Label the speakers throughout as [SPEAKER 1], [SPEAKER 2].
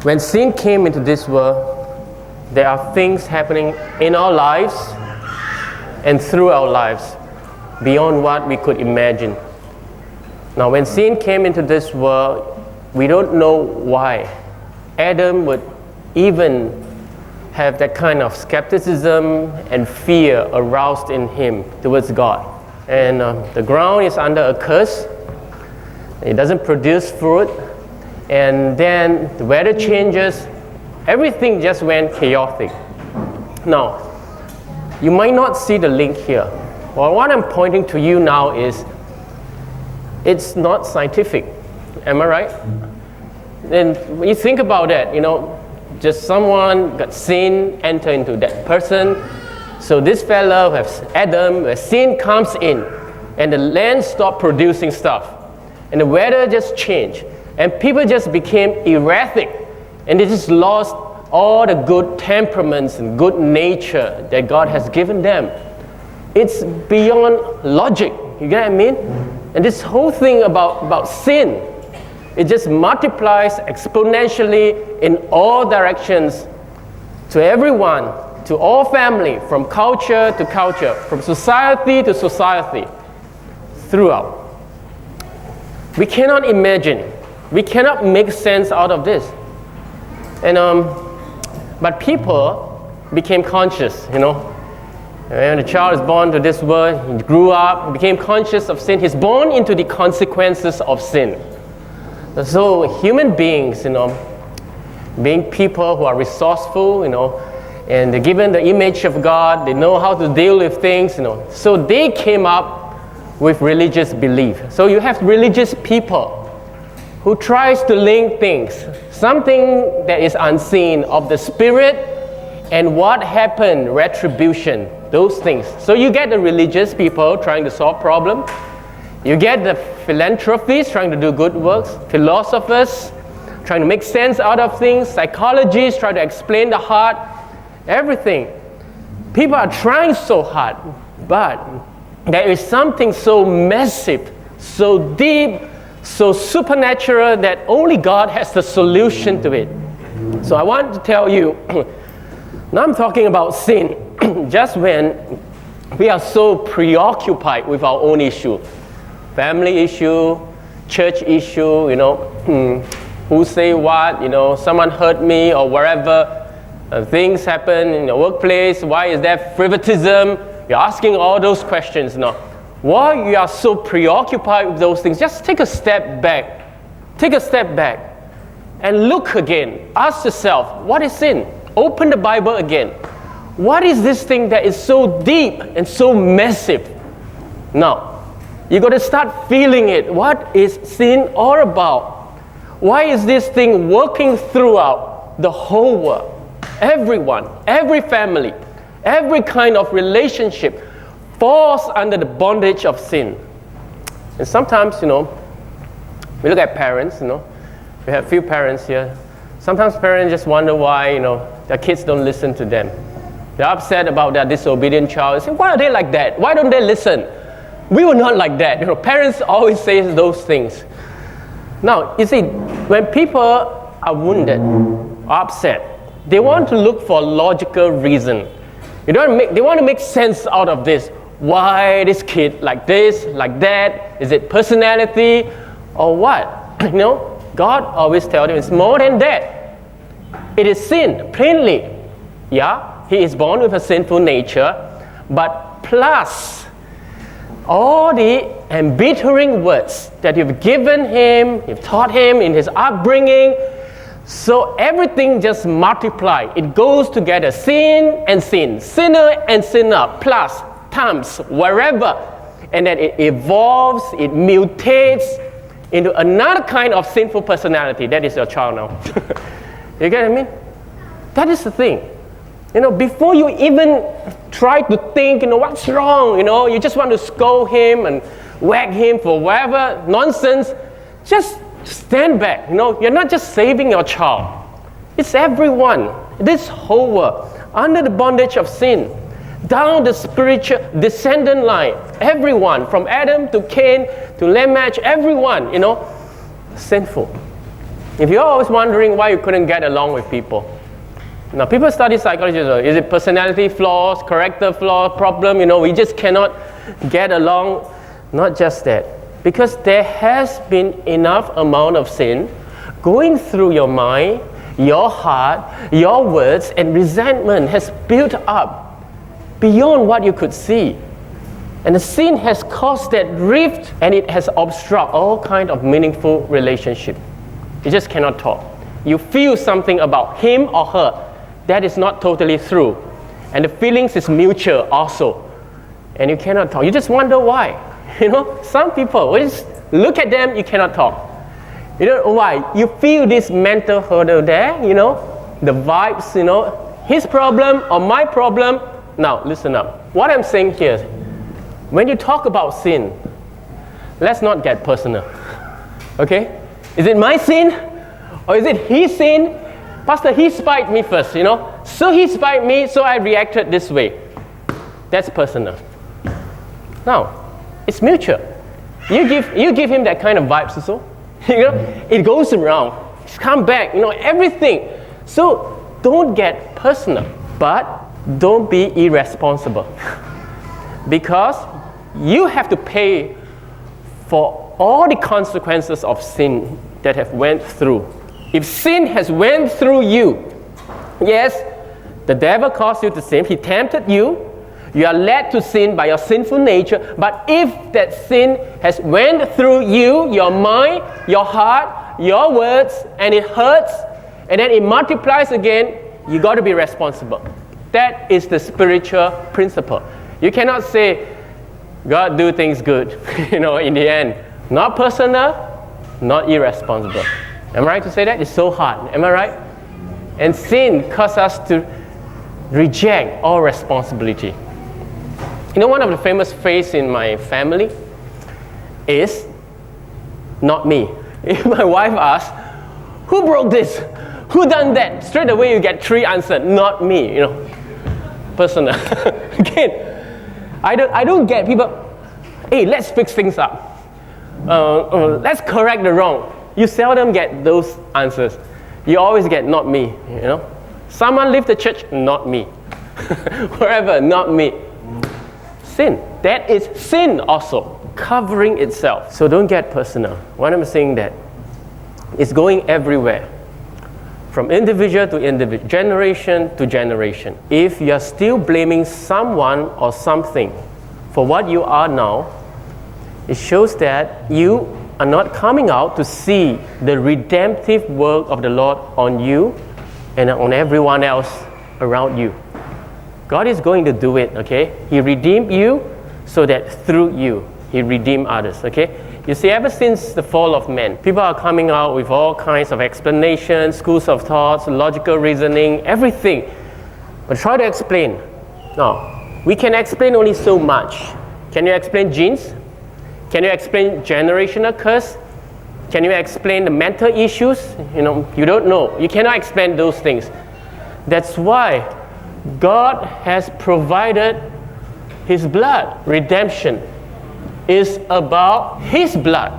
[SPEAKER 1] When sin came into this world, there are things happening in our lives and through our lives beyond what we could imagine. Now, when sin came into this world, we don't know why Adam would even have that kind of skepticism and fear aroused in him towards God. And the ground is under a curse. It doesn't produce fruit. And then the weather changes. Everything just went chaotic. Now, you might not see the link here. Well, what I'm pointing to you now is it's not scientific. Am I right? And when you think about that, just someone got sin enter into that person. So this fellow has Adam, where sin comes in, and the land stopped producing stuff, and the weather just changed, and people just became erratic, and they just lost all the good temperaments and good nature that God has given them. It's beyond logic. You get what I mean? And this whole thing about sin, it just multiplies exponentially in all directions to everyone, to all family, from culture to culture, from society to society, throughout. We cannot imagine, we cannot make sense out of this. And but people became conscious, When a child is born to this world, he grew up, became conscious of sin. He's born into the consequences of sin. So human beings, being people who are resourceful, and they're given the image of God, they know how to deal with things, So they came up with religious belief. So you have religious people who tries to link things, something that is unseen of the spirit and what happened, retribution, those things. So you get the religious people trying to solve problems. You get the philanthropists trying to do good works, philosophers trying to make sense out of things, psychologists trying to explain the heart, everything. People are trying so hard, but there is something so massive, so deep, so supernatural that only God has the solution to it. So I want to tell you, now I'm talking about sin, just when we are so preoccupied with our own issue, family issue, church issue, who say what, someone hurt me or wherever, things happen in the workplace, why is there favoritism? You're asking all those questions now. While you are so preoccupied with those things, just take a step back. Take a step back and look again. Ask yourself, what is sin? Open the Bible again. What is this thing that is so deep and so massive? Now, you got to start feeling it. What is sin all about? Why is this thing working throughout the whole world? Everyone, every family, every kind of relationship falls under the bondage of sin. And sometimes, we look at parents, we have a few parents here. Sometimes parents just wonder why, their kids don't listen to them. They're upset about their disobedient child. They say, why are they like that? Why don't they listen? We were not like that. Parents always say those things. Now, you see, when people are wounded or upset, they want to look for a logical reason. They want to make sense out of this. Why this kid like this, like that? Is it personality or what? God always tells them it's more than that. It is sin, plainly. Yeah, he is born with a sinful nature, but plus all the embittering words that you've given him, you've taught him in his upbringing, so everything just multiplies. It goes together, sin and sin, sinner and sinner, plus, times, wherever, and then it evolves, it mutates into another kind of sinful personality. That is your child now. You get what I mean? That is the thing. Before you even try to think, what's wrong, you just want to scold him and whack him for whatever nonsense, just stand back. You're not just saving your child. It's everyone, this whole world, under the bondage of sin, down the spiritual descendant line. Everyone, from Adam to Cain to Lamech, everyone, sinful. If you're always wondering why you couldn't get along with people, now people study psychology, is it personality flaws, character flaw, problem, we just cannot get along? Not just that. Because there has been enough amount of sin going through your mind, your heart, your words, and resentment has built up beyond what you could see. And the sin has caused that rift, and it has obstructed all kind of meaningful relationship. You just cannot talk. You feel something about him or her that is not totally true. And the feelings is mutual also. And you cannot talk. You just wonder why. Some people, when you just look at them, you cannot talk. You don't know why. You feel this mental hurdle there, the vibes, his problem or my problem. Now, listen up. What I'm saying here, when you talk about sin, let's not get personal. Okay? Is it my sin? Or is it his sin? Pastor, he spiked me first, So he spiked me, so I reacted this way. That's personal. Now, it's mutual. You give him that kind of vibes also. It goes around. It's come back, everything. So don't get personal, but don't be irresponsible. Because you have to pay for all the consequences of sin that have went through. If sin has went through you, yes, the devil caused you to sin. He tempted you. You are led to sin by your sinful nature. But if that sin has went through you, your mind, your heart, your words, and it hurts, and then it multiplies again, you got to be responsible. That is the spiritual principle. You cannot say, God do things good, in the end. Not personal, not irresponsible. Am I right to say that? It's so hard. Am I right? And sin causes us to reject all responsibility. One of the famous phrases in my family is, not me. If my wife asks, who broke this? Who done that? Straight away you get 3 answers, not me, Personal. Again, I don't get people, hey, let's fix things up. Let's correct the wrong. You seldom get those answers. You always get, not me, Someone leave the church, not me. Wherever, not me. Sin. That is sin also, covering itself. So don't get personal. When I'm saying that, it's going everywhere. From individual to individual, generation to generation. If you're still blaming someone or something for what you are now, it shows that you are not coming out to see the redemptive work of the Lord on you and on everyone else around you. God is going to do it, okay? He redeemed you so that through you, He redeemed others, okay? You see, ever since the fall of man, people are coming out with all kinds of explanations, schools of thoughts, logical reasoning, everything. But try to explain. No, we can explain only so much. Can you explain genes? Can you explain generational curse? Can you explain the mental issues? You don't know. You cannot explain those things. That's why God has provided His blood. Redemption is about His blood.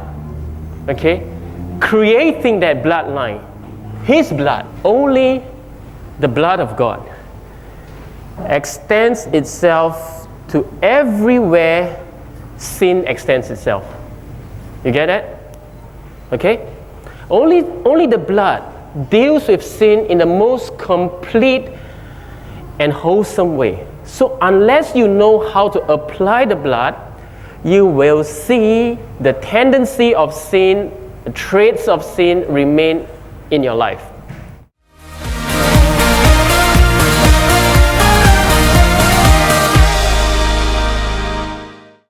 [SPEAKER 1] Okay? Creating that bloodline. His blood. Only the blood of God extends itself to everywhere sin extends itself. You get that? Okay? Only the blood deals with sin in the most complete and wholesome way. So unless you know how to apply the blood, you will see the tendency of sin, the traits of sin remain in your life.